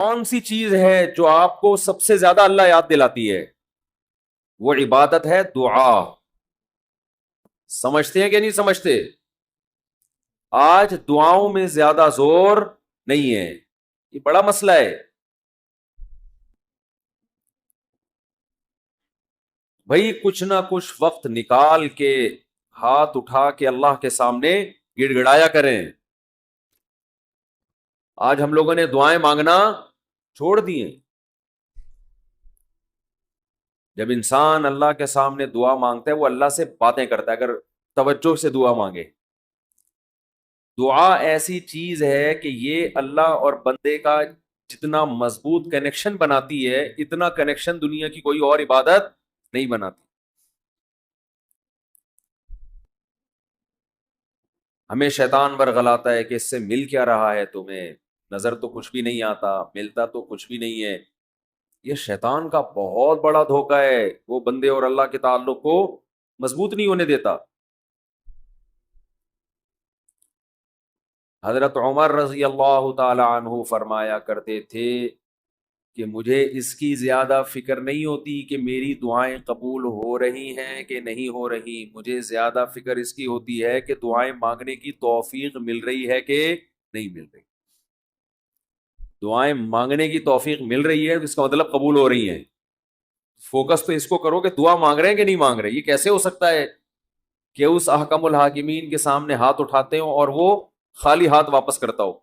کون سی چیز ہے جو آپ کو سب سے زیادہ اللہ یاد دلاتی ہے؟ وہ عبادت ہے دعا. سمجھتے ہیں کہ نہیں سمجھتے؟ آج دعاؤں میں زیادہ زور نہیں ہے. یہ بڑا مسئلہ ہے بھائی. کچھ نہ کچھ وقت نکال کے ہاتھ اٹھا کے اللہ کے سامنے گڑ گڑایا کریں. آج ہم لوگوں نے دعائیں مانگنا چھوڑ دیے. جب انسان اللہ کے سامنے دعا مانگتا ہے وہ اللہ سے باتیں کرتا ہے. اگر توجہ سے دعا مانگے, دعا ایسی چیز ہے کہ یہ اللہ اور بندے کا جتنا مضبوط کنیکشن بناتی ہے اتنا کنیکشن دنیا کی کوئی اور عبادت نہیں بناتی. ہمیں شیطان ورغلاتا ہے کہ اس سے مل کیا رہا ہے تمہیں, نظر تو کچھ بھی نہیں آتا, ملتا تو کچھ بھی نہیں ہے. یہ شیطان کا بہت بڑا دھوکہ ہے. وہ بندے اور اللہ کے تعلق کو مضبوط نہیں ہونے دیتا. حضرت عمر رضی اللہ تعالی عنہ فرمایا کرتے تھے کہ مجھے اس کی زیادہ فکر نہیں ہوتی کہ میری دعائیں قبول ہو رہی ہیں کہ نہیں ہو رہی, مجھے زیادہ فکر اس کی ہوتی ہے کہ دعائیں مانگنے کی توفیق مل رہی ہے کہ نہیں مل رہی. دعائیں مانگنے کی توفیق مل رہی ہے اس کا مطلب قبول ہو رہی ہیں. فوکس تو اس کو کرو کہ دعا مانگ رہے ہیں کہ نہیں مانگ رہے. یہ کیسے ہو سکتا ہے کہ اس احکم الحاکمین کے سامنے ہاتھ اٹھاتے ہوں اور وہ خالی ہاتھ واپس کرتا ہو.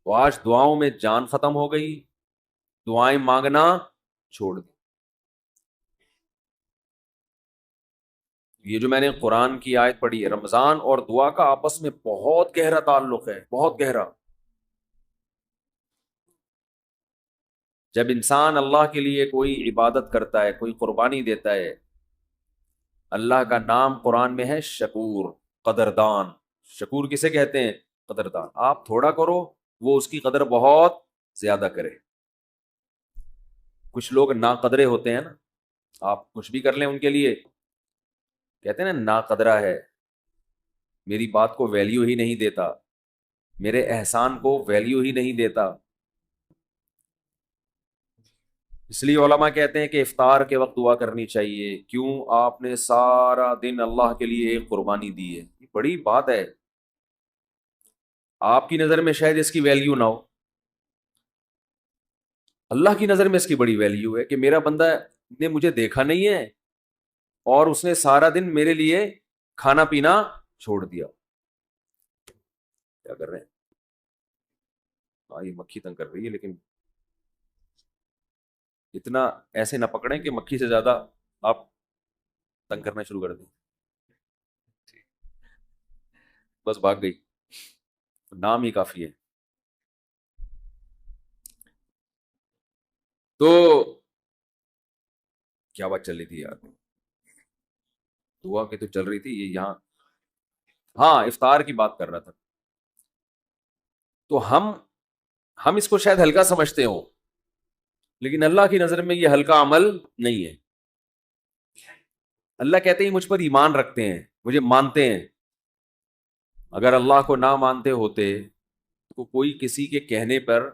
تو آج دعاؤں میں جان ختم ہو گئی, دعائیں مانگنا چھوڑ دی. یہ جو میں نے قرآن کی آیت پڑھی ہے, رمضان اور دعا کا آپس میں بہت گہرا تعلق ہے, بہت گہرا. جب انسان اللہ کے لیے کوئی عبادت کرتا ہے, کوئی قربانی دیتا ہے, اللہ کا نام قرآن میں ہے شکور, قدردان. شکور کسے کہتے ہیں؟ قدردان. آپ تھوڑا کرو وہ اس کی قدر بہت زیادہ کرے. کچھ لوگ ناقدرے ہوتے ہیں نا, آپ کچھ بھی کر لیں ان کے لیے کہتے ہیں نا ناقدرہ ہے, میری بات کو ویلیو ہی نہیں دیتا, میرے احسان کو ویلیو ہی نہیں دیتا. اس لیے علماء کہتے ہیں کہ افطار کے وقت دعا کرنی چاہیے. کیوں؟ آپ نے سارا دن اللہ کے لیے ایک قربانی دی ہے. یہ بڑی بات ہے. آپ کی نظر میں شاید اس کی ویلیو نہ ہو, اللہ کی نظر میں اس کی بڑی ویلیو ہے کہ میرا بندہ نے مجھے دیکھا نہیں ہے اور اس نے سارا دن میرے لیے کھانا پینا چھوڑ دیا. کیا کر رہے ہیں؟ ہاں یہ مکھی تنگ کر رہی ہے, لیکن اتنا ایسے نہ پکڑیں کہ مکھی سے زیادہ آپ تنگ کرنا شروع کر دیں. بس بھاگ گئی, نام ہی کافی ہے. تو کیا بات چل رہی تھی یار؟ دعا کی تو چل رہی تھی یہ یہاں, ہاں افطار کی بات کر رہا تھا. تو ہم اس کو شاید ہلکا سمجھتے ہوں, لیکن اللہ کی نظر میں یہ ہلکا عمل نہیں ہے. اللہ کہتے ہیں مجھ پر ایمان رکھتے ہیں, مجھے مانتے ہیں. اگر اللہ کو نہ مانتے ہوتے تو کوئی کسی کے کہنے پر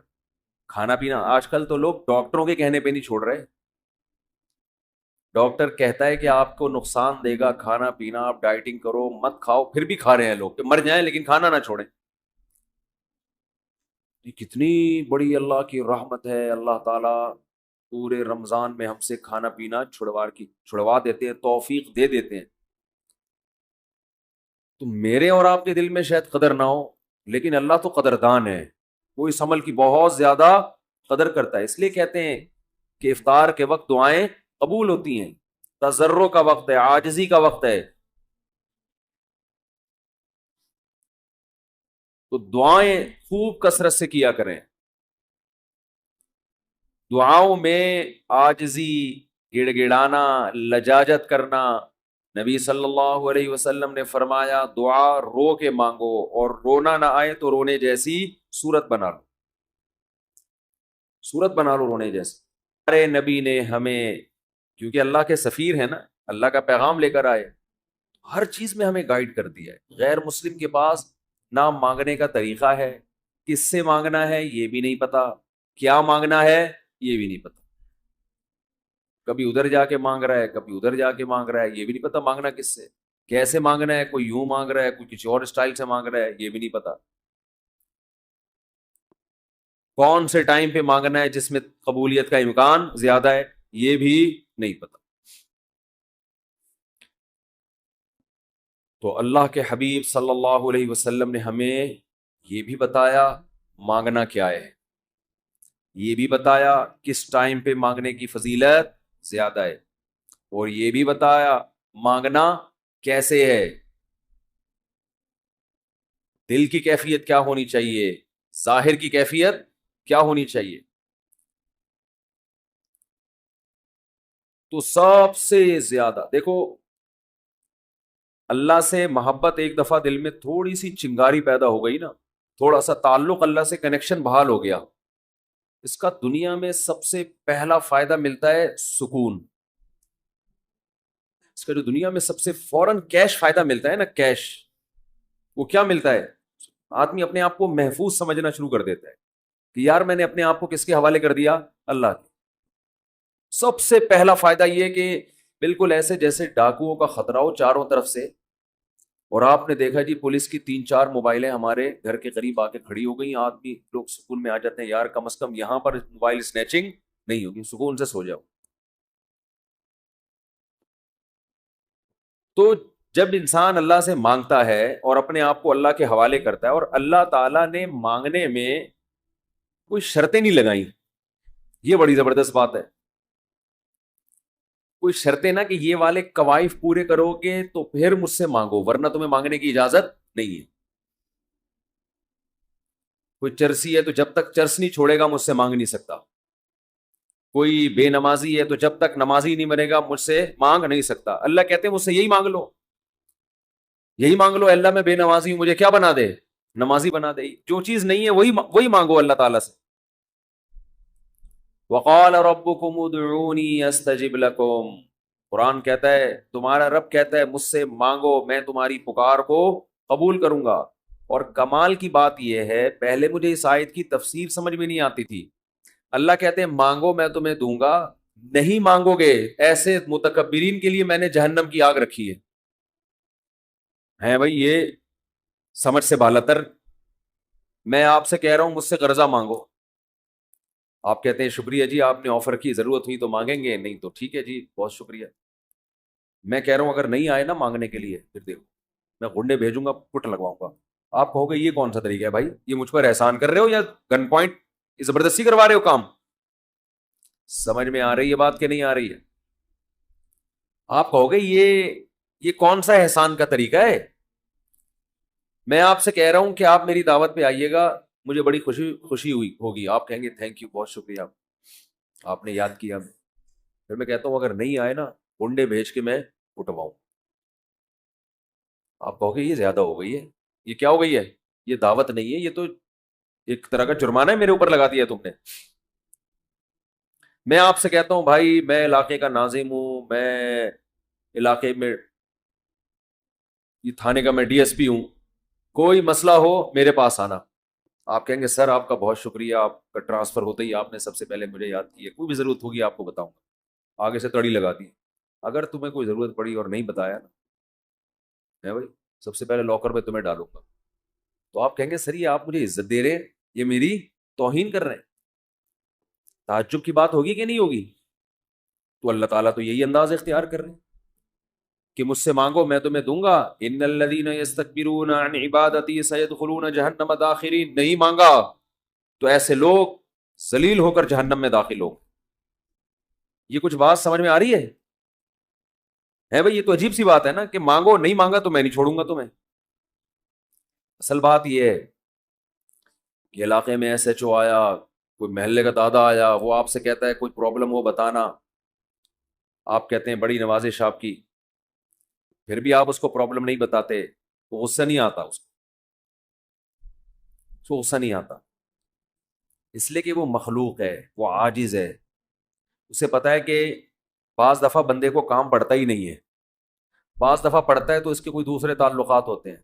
کھانا پینا, آج کل تو لوگ ڈاکٹروں کے کہنے پہ نہیں چھوڑ رہے. ڈاکٹر کہتا ہے کہ آپ کو نقصان دے گا کھانا پینا, آپ ڈائٹنگ کرو, مت کھاؤ, پھر بھی کھا رہے ہیں لوگ کہ مر جائیں لیکن کھانا نہ چھوڑیں. یہ کتنی بڑی اللہ کی رحمت ہے. اللہ تعالیٰ پورے رمضان میں ہم سے کھانا پینا چھڑوا دیتے ہیں, توفیق دے دیتے ہیں. تو میرے اور آپ کے دل میں شاید قدر نہ ہو, لیکن اللہ تو قدردان ہے, وہ اس عمل کی بہت زیادہ قدر کرتا ہے. اس لیے کہتے ہیں کہ افطار کے وقت دعائیں قبول ہوتی ہیں, تضرع کا وقت ہے, عاجزی کا وقت ہے. تو دعائیں خوب کثرت سے کیا کریں. دعاؤں میں عاجزی, گڑ گڑانا, لجاجت کرنا. نبی صلی اللہ علیہ وسلم نے فرمایا دعا رو کے مانگو, اور رونا نہ آئے تو رونے جیسی صورت بنا لو, صورت بنا لو رونے جیسی. ہمارے نبی نے ہمیں, کیونکہ اللہ کے سفیر ہیں نا, اللہ کا پیغام لے کر آئے, ہر چیز میں ہمیں گائیڈ کر دیا ہے. غیر مسلم کے پاس نام مانگنے کا طریقہ ہے, کس سے مانگنا ہے یہ بھی نہیں پتا، کیا مانگنا ہے یہ بھی نہیں پتا، کبھی ادھر جا کے مانگ رہا ہے، کبھی ادھر جا کے مانگ رہا ہے، یہ بھی نہیں پتا مانگنا کس سے، کیسے مانگنا ہے، کوئی یوں مانگ رہا ہے، کوئی کسی اور اسٹائل سے مانگ رہا ہے، یہ بھی نہیں پتا، کون سے ٹائم پہ مانگنا ہے جس میں قبولیت کا امکان زیادہ ہے یہ بھی نہیں پتا۔ تو اللہ کے حبیب صلی اللہ علیہ وسلم نے ہمیں یہ بھی بتایا مانگنا کیا ہے، یہ بھی بتایا کس ٹائم پہ مانگنے کی فضیلت زیادہ ہے، اور یہ بھی بتایا مانگنا کیسے ہے، دل کی کیفیت کیا ہونی چاہیے، ظاہر کی کیفیت کیا ہونی چاہیے۔ تو سب سے زیادہ دیکھو، اللہ سے محبت ایک دفعہ دل میں تھوڑی سی چنگاری پیدا ہو گئی نا، تھوڑا سا تعلق اللہ سے کنیکشن بحال ہو گیا، اس کا دنیا میں سب سے پہلا فائدہ ملتا ہے سکون، اس کا جو دنیا میں سب سے فوراً کیش فائدہ ملتا ہے نا، کیش، وہ کیا ملتا ہے، آدمی اپنے آپ کو محفوظ سمجھنا شروع کر دیتا ہے کہ یار میں نے اپنے آپ کو کس کے حوالے کر دیا، اللہ کے۔ سب سے پہلا فائدہ یہ کہ بالکل ایسے جیسے ڈاکوؤں کا خطرہ ہو چاروں طرف سے، اور آپ نے دیکھا جی پولیس کی 3-4 موبائلیں ہمارے گھر کے قریب آ کے کھڑی ہو گئی، آدمی لوگ سکون میں آ جاتے ہیں، یار کم از کم یہاں پر موبائل سنیچنگ نہیں ہوگی، سکون سے سو جاؤ۔ تو جب انسان اللہ سے مانگتا ہے اور اپنے آپ کو اللہ کے حوالے کرتا ہے، اور اللہ تعالیٰ نے مانگنے میں کوئی شرطیں نہیں لگائیں، یہ بڑی زبردست بات ہے، کوئی شرطیں نہ کہ یہ والے قوائف پورے کرو گے تو پھر مجھ سے مانگو ورنہ تمہیں مانگنے کی اجازت نہیں ہے۔ کوئی چرسی ہے تو جب تک چرس نہیں چھوڑے گا مجھ سے مانگ نہیں سکتا، کوئی بے نمازی ہے تو جب تک نمازی نہیں بنے گا مجھ سے مانگ نہیں سکتا۔ اللہ کہتے ہیں مجھ سے یہی مانگ لو، یہی مانگ لو، اللہ میں بے نمازی ہوں، مجھے کیا بنا دے، نمازی بنا دے، جو چیز نہیں ہے وہی مانگو اللہ تعالیٰ سے۔ وقال ربکم ادعونی استجب لکم، قرآن کہتا ہے، تمہارا رب کہتا ہے مجھ سے مانگو میں تمہاری پکار کو قبول کروں گا۔ اور کمال کی بات یہ ہے، پہلے مجھے اس آیت کی تفسیر سمجھ میں نہیں آتی تھی، اللہ کہتے ہیں مانگو میں تمہیں دوں گا، نہیں مانگو گے ایسے متکبرین کے لیے میں نے جہنم کی آگ رکھی ہے بھائی، یہ سمجھ سے بالاتر۔ میں آپ سے کہہ رہا ہوں مجھ سے قرضہ مانگو، آپ کہتے ہیں شکریہ جی آپ نے آفر کی، ضرورت ہوئی تو مانگیں گے، نہیں تو ٹھیک ہے جی بہت شکریہ۔ میں کہہ رہا ہوں اگر نہیں آئے نا مانگنے کے لیے پھر دیکھو میں گنڈے بھیجوں گا، پٹ لگواؤں گا۔ آپ کہو گے یہ کون سا طریقہ ہے بھائی، یہ مجھ پر احسان کر رہے ہو یا گن پوائنٹ زبردستی کروا رہے ہو کام؟ سمجھ میں آ رہی ہے بات کہ نہیں آ رہی ہے؟ آپ کہو گے یہ کون سا احسان کا طریقہ ہے؟ میں آپ سے کہہ رہا ہوں کہ آپ میری دعوت پہ آئیے گا، مجھے بڑی خوشی ہوئی ہوگی، آپ کہیں گے تھینک یو بہت شکریہ آپ نے یاد کیا، پھر میں کہتا ہوں اگر نہیں آئے نا گنڈے بھیج کے میں اٹھواؤں، آپ کہو گے یہ زیادہ ہو گئی ہے، یہ کیا ہو گئی ہے، یہ دعوت نہیں ہے، یہ تو ایک طرح کا جرمانہ ہے میرے اوپر لگا دیا تم نے۔ میں آپ سے کہتا ہوں بھائی میں علاقے کا ناظم ہوں، میں علاقے میں یہ تھانے کا میں ڈی ایس پی ہوں، کوئی مسئلہ ہو میرے پاس آنا۔ آپ کہیں گے سر آپ کا بہت شکریہ، آپ کا ٹرانسفر ہوتے ہی آپ نے سب سے پہلے مجھے یاد کیا، کوئی بھی ضرورت ہوگی آپ کو بتاؤں گا، آگے سے تڑی لگا دی۔ اگر تمہیں کوئی ضرورت پڑی اور نہیں بتایا نا ہے بھائی، سب سے پہلے لاکر میں تمہیں ڈالوں گا، تو آپ کہیں گے سر یہ آپ مجھے عزت دے رہے ہیں، یہ میری توہین کر رہے ہیں، تعجب کی بات ہوگی کہ نہیں ہوگی؟ تو اللہ تعالیٰ تو یہی انداز اختیار کر رہے ہیں کہ مجھ سے مانگو میں تمہیں دوں گا، ان الذین یستکبرون عن عبادتی سیدخلون جہنم داخرین، نہیں مانگا تو ایسے لوگ ذلیل ہو کر جہنم میں داخل ہو۔ یہ کچھ بات سمجھ میں آ رہی ہے بھائی؟ یہ تو عجیب سی بات ہے نا کہ مانگو، نہیں مانگا تو میں نہیں چھوڑوں گا تمہیں۔ اصل بات یہ ہے کہ علاقے میں ایس ایچ او آیا، کوئی محلے کا دادا آیا، وہ آپ سے کہتا ہے کوئی پرابلم ہو بتانا، آپ کہتے ہیں بڑی نوازش آپ کی، پھر بھی آپ اس کو پرابلم نہیں بتاتے، تو غصہ نہیں آتا اس کو غصہ نہیں آتا، اس لیے کہ وہ مخلوق ہے، وہ عاجز ہے، اسے پتا ہے کہ بعض دفعہ بندے کو کام پڑتا ہی نہیں ہے، بعض دفعہ پڑتا ہے تو اس کے کوئی دوسرے تعلقات ہوتے ہیں،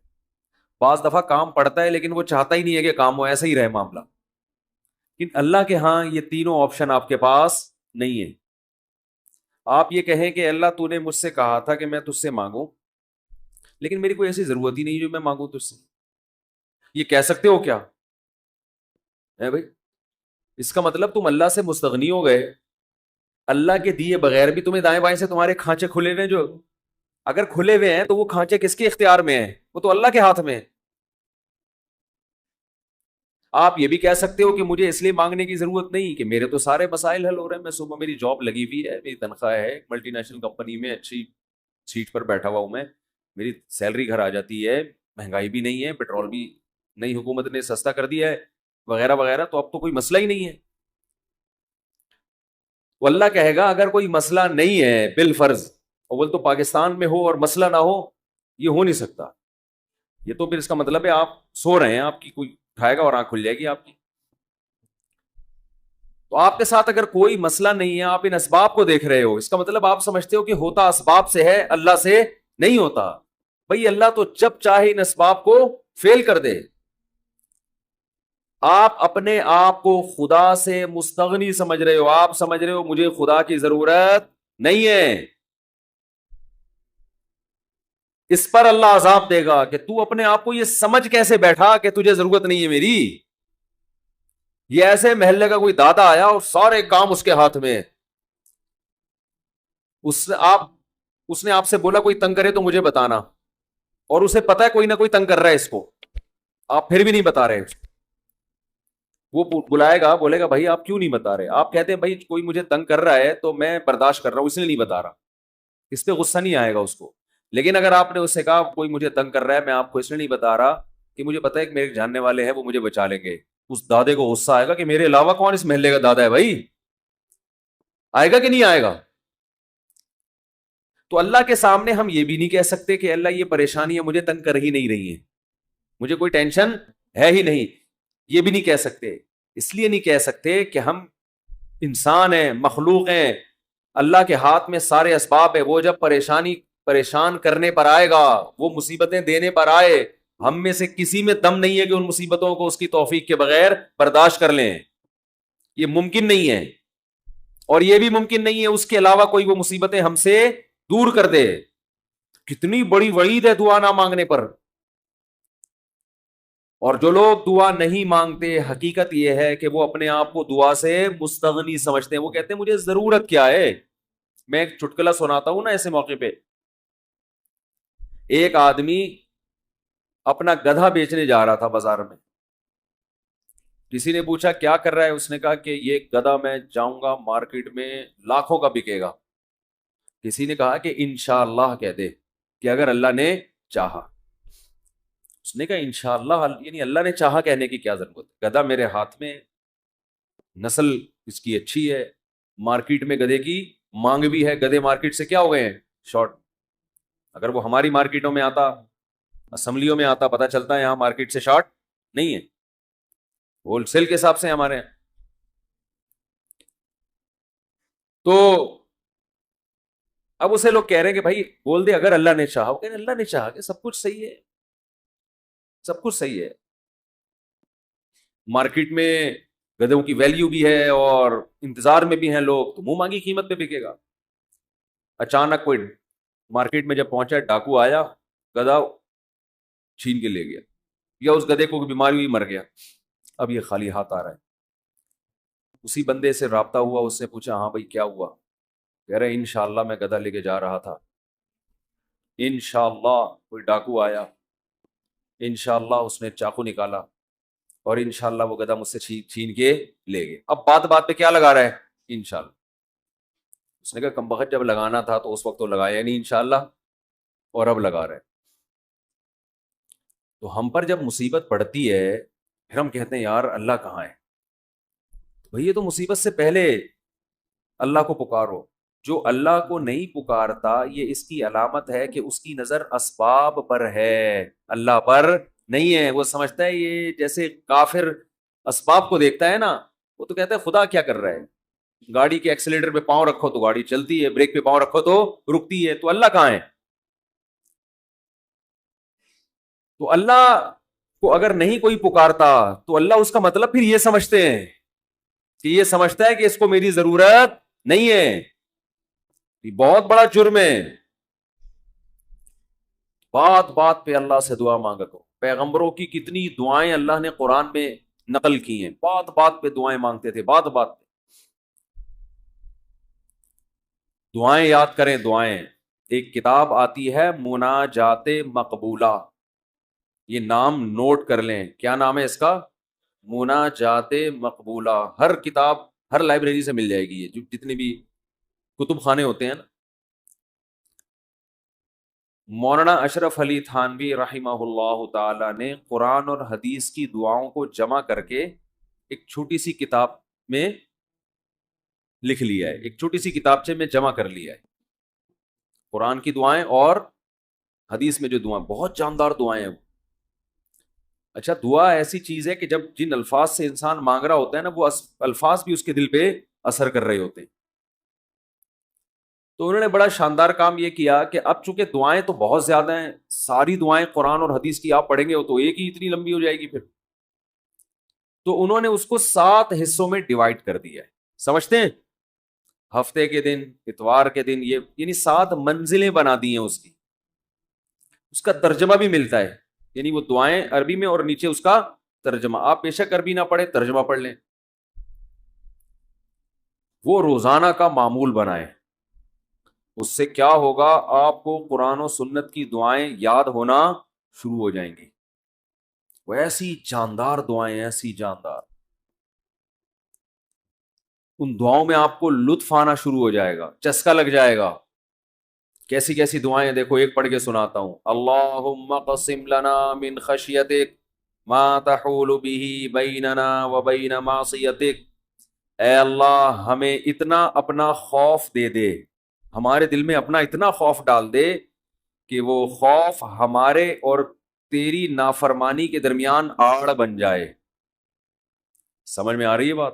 بعض دفعہ کام پڑتا ہے لیکن وہ چاہتا ہی نہیں ہے کہ کام ہو، ایسا ہی رہے معاملہ. لیکن اللہ کے ہاں یہ تینوں آپشن آپ کے پاس نہیں ہے. آپ یہ کہیں کہ اللہ تو نے مجھ سے کہا تھا کہ میں تجھ سے مانگوں، لیکن میری کوئی ایسی ضرورت ہی نہیں جو میں مانگوں تجھ سے، یہ کہہ سکتے ہو کیا ہے بھائی؟ اس کا مطلب تم اللہ سے مستغنی ہو گئے. اللہ کے دیے بغیر بھی تمہیں دائیں بائیں سے تمہارے کھانچے کھلے ہوئے، جو اگر کھلے ہوئے ہیں تو وہ کھانچے کس کے اختیار میں ہیں؟ وہ تو اللہ کے ہاتھ میں ہے. آپ یہ بھی کہہ سکتے ہو کہ مجھے اس لیے مانگنے کی ضرورت نہیں کہ میرے تو سارے مسائل حل ہو رہے ہیں، میں صبح میری جاب لگی ہوئی ہے، میری تنخواہ ہے، ملٹی نیشنل کمپنی میں اچھی سیٹ پر بیٹھا ہوا ہوں میں، میری سیلری گھر آ جاتی ہے، مہنگائی بھی نہیں ہے، پیٹرول بھی نئی حکومت نے سستا کر دیا ہے وغیرہ وغیرہ، تو اب تو کوئی مسئلہ ہی نہیں ہے. تو اللہ کہے گا اگر کوئی مسئلہ نہیں ہے بالفرض، اول تو پاکستان میں ہو اور مسئلہ نہ ہو، یہ ہو نہیں سکتا. یہ تو پھر اس کا مطلب ہے آپ سو رہے ہیں، آپ کی کوئی اٹھائے گا اور آنکھ کھل جائے گی آپ کی. تو آپ کے ساتھ اگر کوئی مسئلہ نہیں ہے، آپ ان اسباب کو دیکھ رہے ہو، اس کا مطلب آپ سمجھتے ہو کہ ہوتا اسباب سے ہے، اللہ سے نہیں ہوتا. بھئی اللہ تو جب چاہے ان اسباب کو فیل کر دے. آپ اپنے آپ کو خدا سے مستغنی سمجھ رہے ہو، آپ سمجھ رہے ہو مجھے خدا کی ضرورت نہیں ہے. اس پر اللہ عذاب دے گا کہ تو اپنے آپ کو یہ سمجھ کیسے بیٹھا کہ تجھے ضرورت نہیں ہے میری. یہ ایسے محلے کا کوئی دادا آیا اور سارے کام اس کے ہاتھ میں، اس نے آپ سے بولا کوئی تنگ کرے تو مجھے بتانا، اور اسے پتا ہے کوئی نہ کوئی تنگ کر رہا ہے اس کو، آپ پھر بھی نہیں بتا رہے. وہ بلائے گا، بولے گا بھائی آپ کیوں نہیں بتا رہے؟ آپ کہتے ہیں بھائی کوئی مجھے تنگ کر رہا ہے تو میں برداشت کر رہا ہوں، اس لیے نہیں بتا رہا. اس پہ غصہ نہیں آئے گا اس کو. لیکن اگر آپ نے اس سے کہا کوئی مجھے تنگ کر رہا ہے، میں آپ کو اس لیے نہیں بتا رہا کہ مجھے پتا ہے کہ میرے جاننے والے ہیں وہ مجھے بچا لیں گے، اس دادے کو غصہ آئے گا کہ میرے علاوہ کون اس محلے کا دادا ہے بھائی. آئے گا کہ نہیں آئے گا؟ تو اللہ کے سامنے ہم یہ بھی نہیں کہہ سکتے کہ اللہ یہ پریشانیاں مجھے تنگ کر ہی نہیں رہی ہیں، مجھے کوئی ٹینشن ہے ہی نہیں، یہ بھی نہیں کہہ سکتے. اس لیے نہیں کہہ سکتے کہ ہم انسان ہیں، مخلوق ہیں، اللہ کے ہاتھ میں سارے اسباب ہے. وہ جب پریشان کرنے پر آئے گا، وہ مصیبتیں دینے پر آئے، ہم میں سے کسی میں دم نہیں ہے کہ ان مصیبتوں کو اس کی توفیق کے بغیر برداشت کر لیں. یہ ممکن نہیں ہے. اور یہ بھی ممکن نہیں ہے اس کے علاوہ کوئی وہ مصیبتیں ہم سے دور کر دے. کتنی بڑی وعید ہے دعا نہ مانگنے پر. اور جو لوگ دعا نہیں مانگتے، حقیقت یہ ہے کہ وہ اپنے آپ کو دعا سے مستغنی سمجھتے ہیں. وہ کہتے ہیں مجھے ضرورت کیا ہے. میں ایک چٹکلا سناتا ہوں نا ایسے موقع پہ. ایک آدمی اپنا گدھا بیچنے جا رہا تھا بازار میں. کسی نے پوچھا کیا کر رہا ہے؟ اس نے کہا کہ یہ گدھا میں جاؤں گا مارکیٹ میں لاکھوں کا بکے گا. کسی نے کہا کہ انشاءاللہ کہہ دے کہ اگر اللہ نے چاہا. اس نے کہا انشاءاللہ، یعنی اللہ نے چاہا کہنے کی کیا ضرورت ہے؟ گدھا میرے ہاتھ میں، نسل اس کی اچھی ہے، مارکیٹ میں گدھے کی مانگ بھی ہے، گدھے مارکیٹ سے کیا ہو گئے ہیں؟ شارٹ. اگر وہ ہماری مارکیٹوں میں آتا، اسمبلیوں میں آتا، پتہ چلتا ہے یہاں مارکیٹ سے شارٹ نہیں ہے، ہول سیل کے حساب سے ہمارے ہیں. تو اب اسے لوگ کہہ رہے ہیں کہ بھائی بول دے اگر اللہ نے چاہا. وہ کہہ رہے ہیں اللہ نے چاہا کہ سب کچھ صحیح ہے، سب کچھ صحیح ہے. مارکیٹ میں گدھوں کی ویلیو بھی ہے اور انتظار میں بھی ہیں لوگ، تو منہ مانگی قیمت پہ بکے گا. اچانک کوئی مارکیٹ میں جب پہنچا، ڈاکو آیا، گدھا چھین کے لے گیا، یا اس گدھے کو بیماری ہوئی مر گیا. اب یہ خالی ہاتھ آ رہا ہے. اسی بندے سے رابطہ ہوا، اس سے پوچھا ہاں بھائی کیا ہوا؟ کہہ رہے انشاءاللہ میں گدھا لے کے جا رہا تھا، انشاءاللہ کوئی ڈاکو آیا، انشاءاللہ اس نے چاقو نکالا، اور انشاءاللہ وہ گدھا مجھ سے چھین کے لے گئے. اب بات پہ کیا لگا رہا ہے؟ انشاءاللہ. اس نے کہا کمبخت جب لگانا تھا تو اس وقت تو لگایا نہیں انشاءاللہ، اور اب لگا رہے. تو ہم پر جب مصیبت پڑتی ہے پھر ہم کہتے ہیں یار اللہ کہاں ہے؟ بھئی یہ تو مصیبت سے پہلے اللہ کو پکارو. جو اللہ کو نہیں پکارتا یہ اس کی علامت ہے کہ اس کی نظر اسباب پر ہے، اللہ پر نہیں ہے. وہ سمجھتا ہے یہ جیسے کافر اسباب کو دیکھتا ہے نا، وہ تو کہتا ہے خدا کیا کر رہا ہے؟ گاڑی کے ایکسیلیٹر پہ پاؤں رکھو تو گاڑی چلتی ہے، بریک پہ پاؤں رکھو تو رکتی ہے، تو اللہ کہاں ہے؟ تو اللہ کو اگر نہیں کوئی پکارتا تو اللہ اس کا مطلب پھر یہ سمجھتے ہیں کہ یہ سمجھتا ہے کہ اس کو میری ضرورت نہیں ہے. یہ بہت بڑا جرم ہے. بات بات پہ اللہ سے دعا مانگا کرو. پیغمبروں کی کتنی دعائیں اللہ نے قرآن میں نقل کی ہیں. بات بات پہ دعائیں مانگتے تھے, بات بات پہ دعائیں یاد کریں. دعائیں, ایک کتاب آتی ہے مناجات مقبولہ, یہ نام نوٹ کر لیں. کیا نام ہے اس کا؟ مناجات مقبولہ. ہر کتاب, ہر لائبریری سے مل جائے گی. یہ جو جتنے بھی کتب خانے ہوتے ہیں نا, مولانا اشرف علی تھانوی رحمہ اللہ تعالی نے قرآن اور حدیث کی دعاؤں کو جمع کر کے ایک چھوٹی سی کتاب میں لکھ لیا ہے, ایک چھوٹی سی کتابچے میں جمع کر لیا ہے. قرآن کی دعائیں اور حدیث میں جو دعائیں, بہت جاندار دعائیں ہیں. اچھا, دعا ایسی چیز ہے کہ جب جن الفاظ سے انسان مانگ رہا ہوتا ہے نا, وہ الفاظ بھی اس کے دل پہ اثر کر رہے ہوتے ہیں. تو انہوں نے بڑا شاندار کام یہ کیا کہ اب چونکہ دعائیں تو بہت زیادہ ہیں, ساری دعائیں قرآن اور حدیث کی آپ پڑھیں گے تو ایک ہی اتنی لمبی ہو جائے گی پھر. تو انہوں نے اس کو 7 حصوں میں ڈیوائڈ کر دیا ہے. سمجھتے ہیں؟ ہفتے کے دن, اتوار کے دن, یہ یعنی 7 منزلیں بنا دی ہیں اس کی. اس کا ترجمہ بھی ملتا ہے, یعنی وہ دعائیں عربی میں اور نیچے اس کا ترجمہ. آپ بے شک عربی نہ پڑھیں, ترجمہ پڑھ لیں. وہ روزانہ کا معمول بنائیں. اس سے کیا ہوگا, آپ کو قرآن و سنت کی دعائیں یاد ہونا شروع ہو جائیں گی. وہ ایسی جاندار دعائیں, ایسی جاندار, ان دعاؤں میں آپ کو لطف آنا شروع ہو جائے گا, چسکا لگ جائے گا. کیسی کیسی دعائیں, دیکھو ایک پڑھ کے سناتا ہوں. اللہم قسم لنا من خشیتک ما تحول به بیننا وبین معصیتک. اے اللہ, ہمیں اتنا اپنا خوف دے دے, ہمارے دل میں اپنا اتنا خوف ڈال دے کہ وہ خوف ہمارے اور تیری نافرمانی کے درمیان آڑ بن جائے. سمجھ میں آ رہی ہے بات؟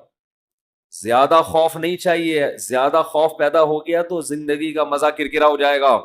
زیادہ خوف نہیں چاہیے. زیادہ خوف پیدا ہو گیا تو زندگی کا مزہ کرکرا ہو جائے گا.